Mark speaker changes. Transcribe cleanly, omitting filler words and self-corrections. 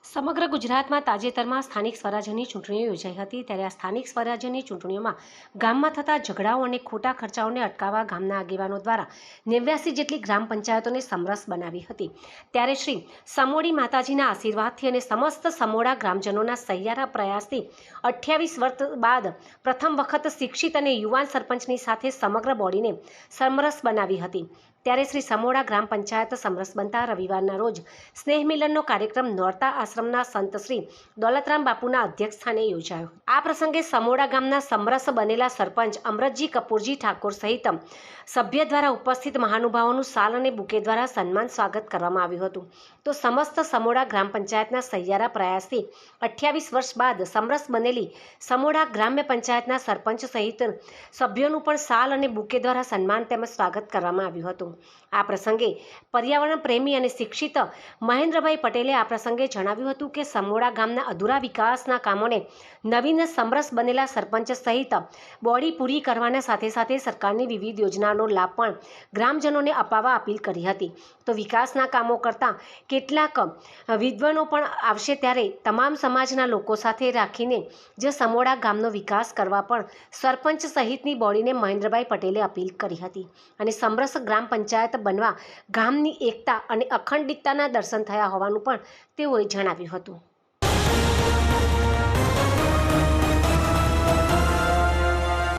Speaker 1: સમગ્ર ગુજરાતમાં તાજેતરમાં સ્થાનિક સ્વરાજ્યની ચૂંટણીઓ યોજાઈ હતી। ત્યારે આ સ્થાનિક સ્વરાજ્યની ચૂંટણીઓમાં ગામમાં થતા ઝઘડાઓ અને ખોટા ખર્ચાઓને અટકાવવા ગામના આગેવાનો દ્વારા 89 જેટલી ગ્રામ પંચાયતોને સમરસ બનાવી હતી। ત્યારે શ્રી સમોડી માતાજીના આશીર્વાદથી અને સમસ્ત સમોડા ગ્રામજનોના સહિયારા પ્રયાસથી 28 વર્ષ બાદ પ્રથમ વખત શિક્ષિત અને યુવાન સરપંચની સાથે સમગ્ર બોડીને સમરસ બનાવી હતી। ત્યારે શ્રી સમોડા ગ્રામ પંચાયત સમરસ બનતા રવિવારના રોજ સ્નેહ મિલનનો કાર્યક્રમ નોરતા આશ્રમના સંત શ્રી દોલતરામ બાપુના અધ્યક્ષસ્થાને યોજાયો। આ પ્રસંગે સમોડા ગામના સમરસ બનેલા સરપંચ અમરતજી કપૂરજી ઠાકોર સહિત સભ્ય દ્વારા ઉપસ્થિત મહાનુભાવોનું શાલ અને બુકે દ્વારા સન્માન સ્વાગત કરવામાં આવ્યું હતું। તો સમસ્ત સમોડા ગ્રામ પંચાયતના સહિયારા પ્રયાસથી 28 વર્ષ બાદ સમરસ બનેલી સમોડા ગ્રામ્ય પંચાયતના સરપંચ સહિત સભ્યોનું પણ શાલ અને બુકે દ્વારા સન્માન તેમજ સ્વાગત કરવામાં આવ્યું હતું। આ પ્રસંગે પર્યાવરણ પ્રેમી અને શિક્ષિત મહેન્દ્રભાઈ પટેલે આ પ્રસંગે જણાવ્યું હતું કે સમોડા ગામના અધૂરા વિકાસના કામોને નવીન સમરસ બનેલા સરપંચ સહિત બોડી પૂરી કરવાના સાથે સાથે સરકારની વિવિધ યોજનાઓનો લાભ પણ ગ્રામજનોને અપાવવા અપીલ કરી હતી। તો વિકાસના કામો કરતા કેટલાક વિદ્વાનો પણ આવશે ત્યારે તમામ સમાજના લોકો સાથે રાખીને જે સમોડા ગામનો વિકાસ કરવા પણ સરપંચ સહિતની બોડીને મહેન્દ્રભાઈ પટેલે અપીલ કરી હતી અને સમરસ ગ્રામ પંચાયત બનવા ગામની એકતા અને અખંડિતતાના દર્શન થયા હોવાનું પણ તેઓએ જણાવ્યું હતું।